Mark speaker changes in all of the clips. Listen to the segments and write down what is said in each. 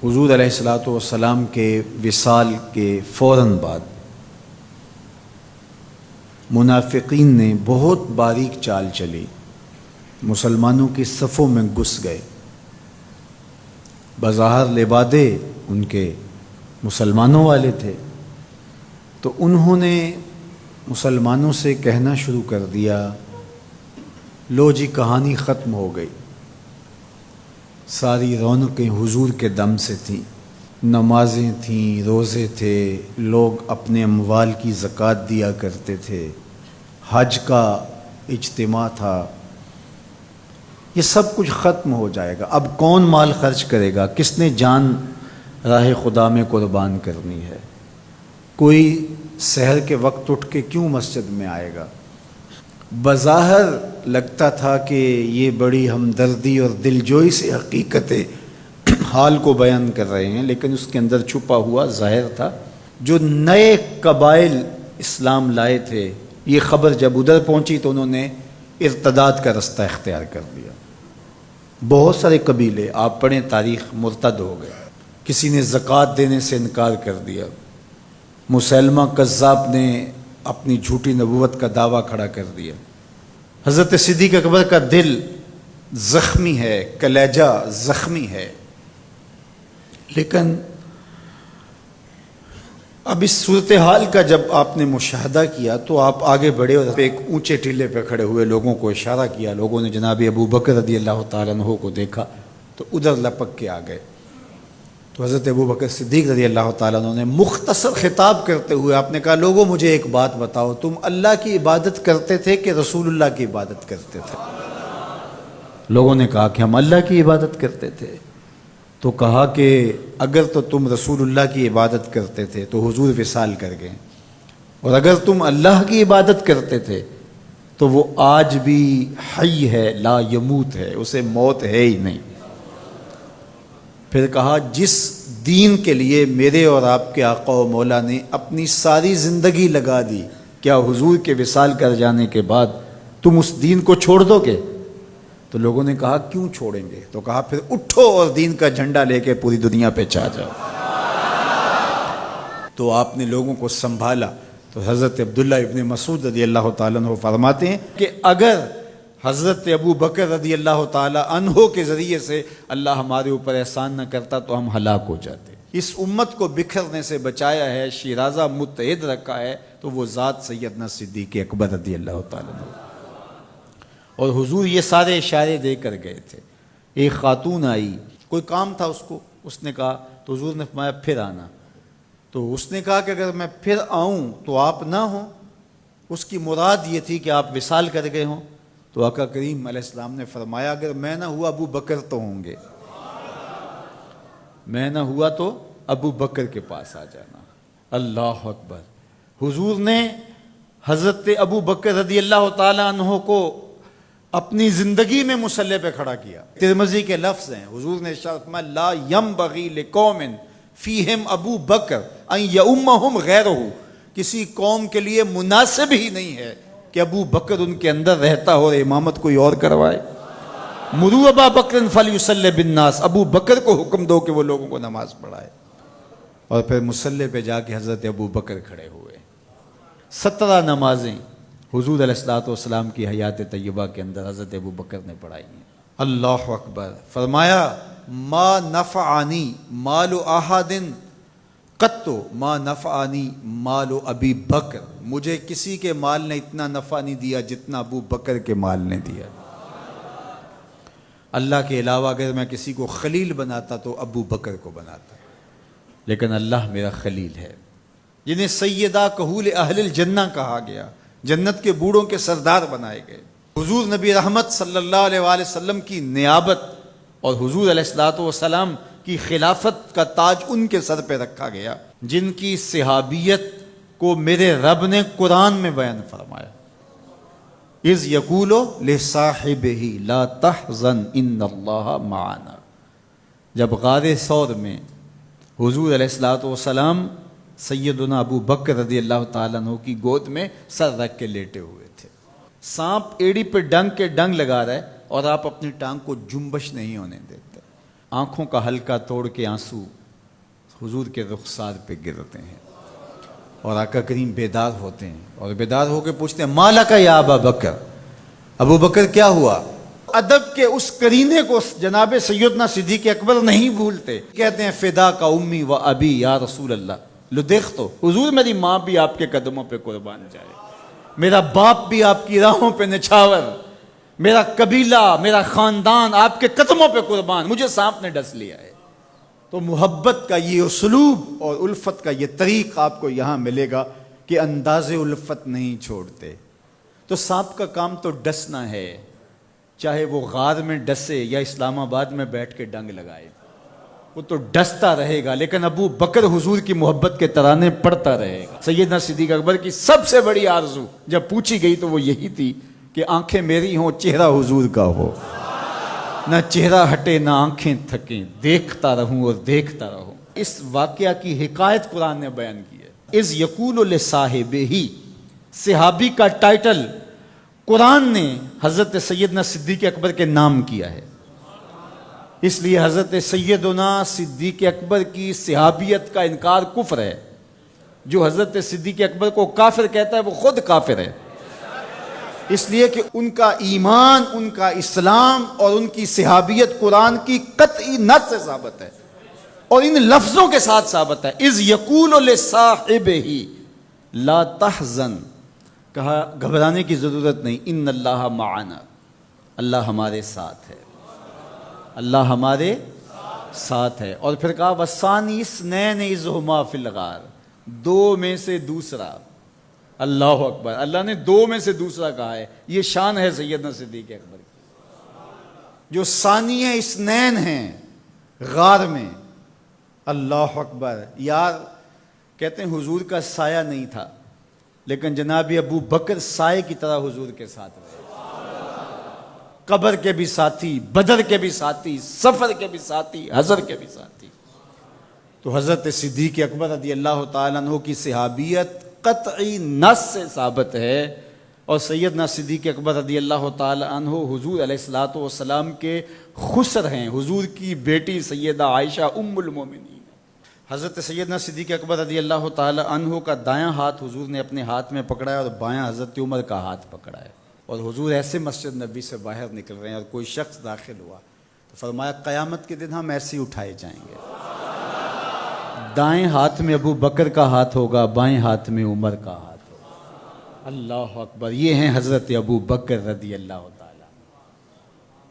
Speaker 1: حضور علیہ الصلاۃ والسلام کے وصال کے فوراً بعد منافقین نے بہت باریک چال چلی، مسلمانوں کی صفوں میں گھس گئے۔ بظاہر لبادے ان کے مسلمانوں والے تھے، تو انہوں نے مسلمانوں سے کہنا شروع کر دیا، لو جی کہانی ختم ہو گئی، ساری رونقیں حضور کے دم سے تھیں، نمازیں تھیں، روزے تھے، لوگ اپنے اموال کی زکوٰۃ دیا کرتے تھے، حج کا اجتماع تھا، یہ سب کچھ ختم ہو جائے گا۔ اب کون مال خرچ کرے گا؟ کس نے جان راہ خدا میں قربان کرنی ہے؟ کوئی سحر کے وقت اٹھ کے کیوں مسجد میں آئے گا؟ بظاہر لگتا تھا کہ یہ بڑی ہمدردی اور دلجوئی سے حقیقت حال کو بیان کر رہے ہیں، لیکن اس کے اندر چھپا ہوا ظاہر تھا۔ جو نئے قبائل اسلام لائے تھے، یہ خبر جب ادھر پہنچی تو انہوں نے ارتداد کا رستہ اختیار کر لیا۔ بہت سارے قبیلے، آپ پڑھیں تاریخ، مرتد ہو گئے۔ کسی نے زکوٰۃ دینے سے انکار کر دیا، مسیلمہ کذاب نے اپنی جھوٹی نبوت کا دعویٰ کھڑا کر دیا۔ حضرت صدیق اکبر کا دل زخمی ہے، کلیجہ زخمی ہے، لیکن اب اس صورتحال کا جب آپ نے مشاہدہ کیا تو آپ آگے بڑھے اور ایک اونچے ٹیلے پہ کھڑے ہوئے لوگوں کو اشارہ کیا۔ لوگوں نے جناب ابو بکر رضی اللہ تعالیٰ عنہ کو دیکھا تو ادھر لپک کے آ گئے۔ تو حضرت ابو بکر صدیق رضی اللہ تعالیٰ عنہ نے مختصر خطاب کرتے ہوئے آپ نے کہا، لوگوں مجھے ایک بات بتاؤ، تم اللہ کی عبادت کرتے تھے کہ رسول اللہ کی عبادت کرتے تھے؟ لوگوں نے کہا کہ ہم اللہ کی عبادت کرتے تھے۔ تو کہا کہ اگر تو تم رسول اللہ کی عبادت کرتے تھے تو حضور وصال کر گئے، اور اگر تم اللہ کی عبادت کرتے تھے تو وہ آج بھی حی ہے، لا یموت ہے، اسے موت ہے ہی نہیں۔ پھر کہا، جس دین کے لیے میرے اور آپ کے آقا و مولا نے اپنی ساری زندگی لگا دی، کیا حضور کے وصال کر جانے کے بعد تم اس دین کو چھوڑ دو گے؟ تو لوگوں نے کہا، کیوں چھوڑیں گے؟ تو کہا، پھر اٹھو اور دین کا جھنڈا لے کے پوری دنیا پہ چھا جاؤ۔ تو آپ نے لوگوں کو سنبھالا۔ تو حضرت عبداللہ ابن مسعود رضی اللہ تعالیٰ عنہ فرماتے ہیں کہ اگر حضرت ابو بکر رضی اللہ تعالیٰ عنہ کے ذریعے سے اللہ ہمارے اوپر احسان نہ کرتا تو ہم ہلاک ہو جاتے۔ اس امت کو بکھرنے سے بچایا ہے، شیرازہ متحد رکھا ہے، تو وہ ذات سیدنا صدیق اکبر رضی اللہ تعالیٰ عنہ۔ اور حضور یہ سارے اشارے دے کر گئے تھے۔ ایک خاتون آئی، کوئی کام تھا اس کو، اس نے کہا، تو حضور نے فرمایا پھر آنا۔ تو اس نے کہا کہ اگر میں پھر آؤں تو آپ نہ ہوں، اس کی مراد یہ تھی کہ آپ وصال کر گئے ہوں۔ تو آقا کریم علیہ السلام نے فرمایا، اگر میں نہ ہوا ابو بکر تو ہوں گے، میں نہ ہوا تو ابو بکر کے پاس آ جانا۔ اللہ اکبر۔ حضور نے حضرت ابو بکر رضی اللہ تعالیٰ عنہ کو اپنی زندگی میں مصلی پہ کھڑا کیا۔ ترمذی کے لفظ ہیں، حضور نے ارشاد فرمایا، لا ینبغی لقوم فیہم ابو بکر ان یؤمہم غیرہ، کسی قوم کے لیے مناسب ہی نہیں ہے کہ ابو بکر ان کے اندر رہتا ہو اور امامت کوئی اور کروائے۔ مروا ابا بکر فلیصلی بالناس، ابو بکر کو حکم دو کہ وہ لوگوں کو نماز پڑھائے۔ اور پھر مصلی پہ جا کے حضرت ابو بکر کھڑے ہوئے۔ 17 نمازیں حضور علیہ الصلوۃ والسلام کی حیات طیبہ کے اندر حضرت ابو بکر نے پڑھائی ہیں۔ اللہ اکبر۔ فرمایا، ما نفعنی مال احد قط ما نفعنی مال ابی بکر، مجھے کسی کے مال نے اتنا نفع نہیں دیا جتنا ابو بکر کے مال نے دیا۔ اللہ کے علاوہ اگر میں کسی کو خلیل بناتا تو ابو بکر کو بناتا، لیکن اللہ میرا خلیل ہے، جنہیں سیدہ کہول اہل الجنہ کہا گیا، جنت کے بوڑھوں کے سردار بنائے گئے۔ حضور نبی رحمت صلی اللہ علیہ وآلہ وسلم کی نیابت اور حضور علیہ الصلوۃ والسلام کی خلافت کا تاج ان کے سر پہ رکھا گیا، جن کی صحابیت کو میرے رب نے قرآن میں بیان فرمایا، اذ یقول لصاحبہ لا تحزن ان اللہ معنا۔ جب غار ثور میں حضور علیہ الصلوۃ والسلام سیدنا ابو بکر رضی اللہ تعالیٰ عنہ کی گود میں سر رکھ کے لیٹے ہوئے تھے، سانپ ایڑی پہ ڈنگ کے ڈنگ لگا رہا ہے اور آپ اپنی ٹانگ کو جنبش نہیں ہونے دیتے۔ آنکھوں کا حلقہ توڑ کے آنسو حضور کے رخسار پہ گرتے ہیں، اور آقا کریم بیدار ہوتے ہیں، اور بیدار ہو کے پوچھتے ہیں مالا کا یا ابا بکر، ابو بکر کیا ہوا؟ ادب کے اس کرینے کو جناب سیدنا صدیق اکبر نہیں بھولتے، کہتے ہیں فدا کا امی و ابی یا رسول اللہ، لو دیکھ تو حضور میری ماں بھی آپ کے قدموں پہ قربان جائے، میرا باپ بھی آپ کی راہوں پہ نچھاور، میرا قبیلہ میرا خاندان آپ کے قدموں پہ قربان، مجھے سانپ نے ڈس لیا ہے۔ تو محبت کا یہ اسلوب اور الفت کا یہ طریق آپ کو یہاں ملے گا کہ انداز الفت نہیں چھوڑتے۔ تو سانپ کا کام تو ڈسنا ہے، چاہے وہ غار میں ڈسے یا اسلام آباد میں بیٹھ کے ڈنگ لگائے، وہ تو ڈستا رہے گا، لیکن ابو بکر حضور کی محبت کے ترانے پڑھتا رہے گا۔ سیدنا صدیق اکبر کی سب سے بڑی آرزو جب پوچھی گئی تو وہ یہی تھی کہ آنکھیں میری ہوں، چہرہ حضور کا ہو، نہ چہرہ ہٹے نہ آنکھیں تھکیں، دیکھتا رہوں اور دیکھتا رہوں۔ اس واقعہ کی حکایت قرآن نے بیان کی ہے۔ اذ یقول لصاحبہ، صحابی کا ٹائٹل قرآن نے حضرت سیدنا صدیق اکبر کے نام کیا ہے، اس لیے حضرت سیدنا صدیق اکبر کی صحابیت کا انکار کفر ہے۔ جو حضرت صدیق اکبر کو کافر کہتا ہے وہ خود کافر ہے، اس لیے کہ ان کا ایمان، ان کا اسلام اور ان کی صحابیت قرآن کی قطعی نص سے ثابت ہے، اور ان لفظوں کے ساتھ ثابت ہے۔ اذ یقول لصاحبہ لا تحزن، کہا گھبرانے کی ضرورت نہیں، ان اللہ معنا، اللہ ہمارے ساتھ ہے، اللہ ہمارے ساتھ ہے۔ اور پھر کہا وَالثَّانِي اثْنَيْنِ إِذْ هُمَا فِي الْغَارِ، دو میں سے دوسرا، اللہ اکبر، اللہ نے دو میں سے دوسرا کہا ہے، یہ شان ہے سیدنا صدیق اکبر کی، جو ثانی اثنین ہیں غار میں۔ اللہ اکبر، یار کہتے ہیں حضور کا سایہ نہیں تھا، لیکن جناب ابو بکر سائے کی طرح حضور کے ساتھ رہے، قبر کے بھی ساتھی، بدر کے بھی ساتھی، سفر کے بھی ساتھی، حضر کے بھی ساتھی۔ تو حضرت صدیق اکبر رضی اللہ تعالیٰ عنہ کی صحابیت قطعی نص سے ثابت ہے، اور سیدنا صدیق اکبر رضی اللہ تعالیٰ عنہ حضور علیہ الصلوۃ والسلام کے خسر ہیں، حضور کی بیٹی سیدہ عائشہ ام المومنین۔ حضرت سیدنا صدیق اکبر رضی اللہ تعالیٰ عنہ کا دایاں ہاتھ حضور نے اپنے ہاتھ میں پکڑا ہے، اور بایاں حضرت عمر کا ہاتھ پکڑا ہے، اور حضور ایسے مسجد نبی سے باہر نکل رہے ہیں، اور کوئی شخص داخل ہوا تو فرمایا قیامت کے دن ہم ایسے ہی اٹھائے جائیں گے، دائیں ہاتھ میں ابو بکر کا ہاتھ ہوگا، بائیں ہاتھ میں عمر کا ہاتھ ہوگا۔ اللہ اکبر، یہ ہیں حضرت ابو بکر رضی اللہ تعالیٰ۔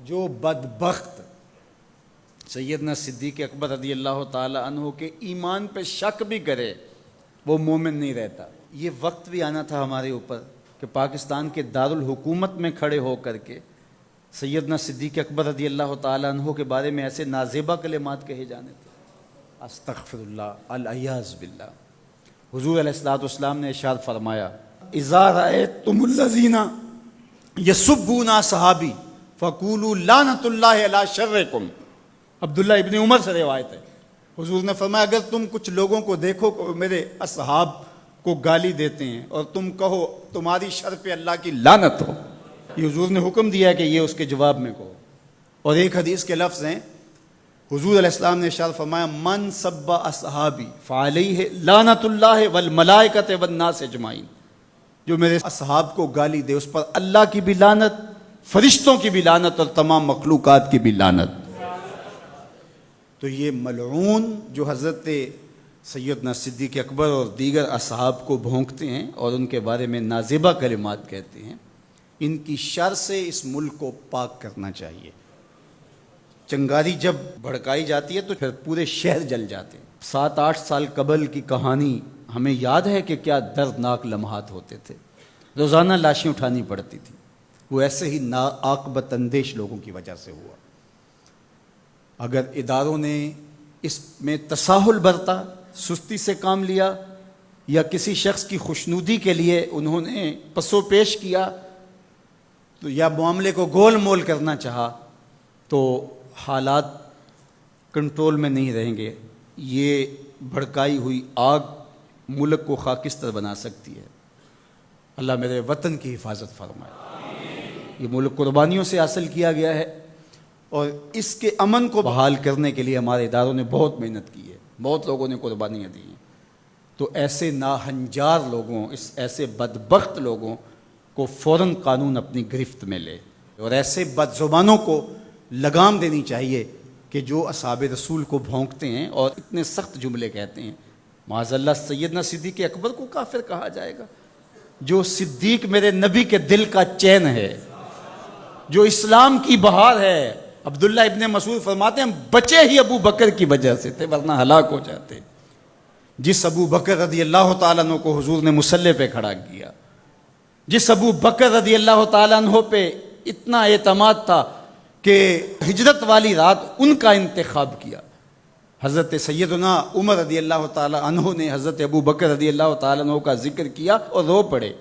Speaker 1: جو بدبخت سیدنا صدیق اکبر رضی اللہ تعالیٰ عنہ کے ایمان پہ شک بھی کرے وہ مومن نہیں رہتا۔ یہ وقت بھی آنا تھا ہمارے اوپر کہ پاکستان کے دارالحکومت میں کھڑے ہو کر کے سیدنا صدیق اکبر رضی اللہ تعالیٰ عنہ کے بارے میں ایسے نازیبہ کلمات کہے جانے تھے، استغفر اللہ، العیاذ باللہ۔ حضور علیہ الصلوۃ والسلام نے ارشاد فرمایا اذا رأیتم الذین یسبون صحابی فقولوا لعنۃ اللہ علی شرکم۔ عبداللہ ابن عمر سے روایت ہے، حضور نے فرمایا اگر تم کچھ لوگوں کو دیکھو کہ میرے اصحاب کو گالی دیتے ہیں اور تم کہو تمہاری شر پہ اللہ کی لعنت ہو، یہ حضور نے حکم دیا ہے کہ یہ اس کے جواب میں کہو۔ اور ایک حدیث کے لفظ ہیں، حضور علیہ السلام نے ارشاد فرمایا من سب اصحابی فعلیہ لعنت اللہ والملائکۃ والناس اجمعین، جو میرے اصحاب کو گالی دے اس پر اللہ کی بھی لعنت، فرشتوں کی بھی لعنت، اور تمام مخلوقات کی بھی لعنت۔ تو یہ ملعون جو حضرت سیدنا صدیق اکبر اور دیگر اصحاب کو بھونکتے ہیں اور ان کے بارے میں نازیبہ کلمات کہتے ہیں، ان کی شر سے اس ملک کو پاک کرنا چاہیے۔ چنگاری جب بھڑکائی جاتی ہے تو پھر پورے شہر جل جاتے ہیں۔ 7-8 سال قبل کی کہانی ہمیں یاد ہے کہ کیا دردناک لمحات ہوتے تھے، روزانہ لاشیں اٹھانی پڑتی تھی، وہ ایسے ہی ناعاقبت اندیش لوگوں کی وجہ سے ہوا۔ اگر اداروں نے اس میں تساہل برتا، سستی سے کام لیا، یا کسی شخص کی خوشنودی کے لیے انہوں نے پسو پیش کیا تو یا معاملے کو گول مول کرنا چاہا تو حالات کنٹرول میں نہیں رہیں گے۔ یہ بھڑکائی ہوئی آگ ملک کو خاکستر بنا سکتی ہے۔ اللہ میرے وطن کی حفاظت فرمائے۔ یہ ملک قربانیوں سے حاصل کیا گیا ہے،
Speaker 2: اور اس کے امن کو بحال کرنے کے لیے ہمارے اداروں نے بہت محنت کی ہے، بہت لوگوں نے قربانیاں دی ہیں۔ تو ایسے ناہنجار لوگوں، ایسے بدبخت لوگوں کو فوراً قانون اپنی گرفت میں لے، اور ایسے بد زبانوں کو لگام دینی چاہیے کہ جو اصحاب رسول کو بھونکتے ہیں اور اتنے سخت جملے کہتے ہیں۔ معاذ اللہ سیدنا صدیق اکبر کو کافر کہا جائے گا؟ جو صدیق میرے نبی کے دل کا چین ہے، جو اسلام کی بہار ہے۔ عبداللہ ابن مسعود فرماتے ہیں ہم بچے ہی ابو بکر کی وجہ سے تھے، ورنہ ہلاک ہو جاتے۔ جس ابو بکر رضی اللہ تعالیٰ عنہ کو حضور نے مصلی پہ کھڑا کیا، جس ابو بکر رضی اللہ تعالیٰ عنہ پہ اتنا اعتماد تھا کہ ہجرت والی رات ان کا انتخاب کیا۔ حضرت سیدنا عمر رضی اللہ تعالیٰ عنہ نے حضرت ابو بکر رضی اللہ تعالیٰ عنہ کا ذکر کیا اور رو پڑے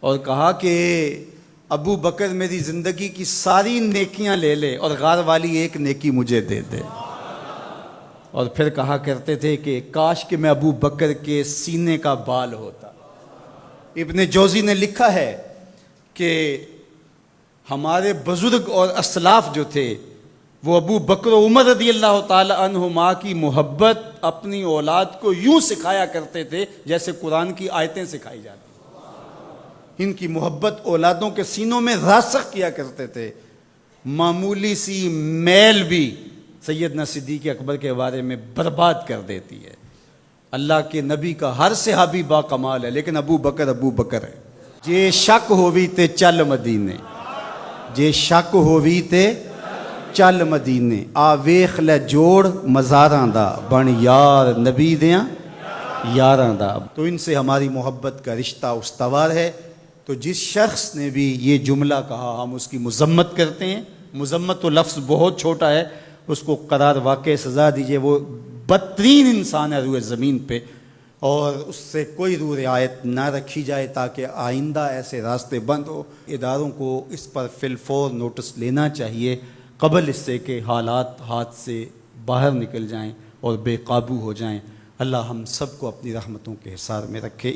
Speaker 2: اور کہا کہ ابو بکر میری زندگی کی ساری نیکیاں لے لے اور غار والی ایک نیکی مجھے دے دے۔ اور پھر کہا کرتے تھے کہ کاش کہ میں ابو بکر کے سینے کا بال ہوتا۔ ابن جوزی نے لکھا ہے کہ ہمارے بزرگ اور اسلاف جو تھے وہ ابو بکر و عمر رضی اللہ تعالی عنہما کی محبت اپنی اولاد کو یوں سکھایا کرتے تھے جیسے قرآن کی آیتیں سکھائی جاتی۔ ان کی محبت اولادوں کے سینوں میں راسخ کیا کرتے تھے۔ معمولی سی میل بھی سیدنا صدیق اکبر کے بارے میں برباد کر دیتی ہے۔ اللہ کے نبی کا ہر صحابی با کمال ہے، لیکن ابو بکر ہے۔ جے شک ہووی تے چل مدینے، جے شک ہووی تے چل مدینے، آ ویخ لے جوڑ مزاراں دا، بن یار نبی دیاں یاراں دا۔ تو ان سے ہماری محبت کا رشتہ استوار ہے۔ تو جس شخص نے بھی یہ جملہ کہا ہم اس کی مذمت کرتے ہیں۔ مذمت تو لفظ بہت چھوٹا ہے، اس کو قرار واقع سزا دیجئے۔ وہ بدترین انسان ہے روئے زمین پہ، اور اس سے کوئی روح رعایت نہ رکھی جائے تاکہ آئندہ ایسے راستے بند ہو۔ اداروں کو اس پر فی الفور نوٹس لینا چاہیے قبل اس سے کہ حالات ہاتھ سے باہر نکل جائیں اور بے قابو ہو جائیں۔ اللہ ہم سب کو اپنی رحمتوں کے حصار میں رکھے۔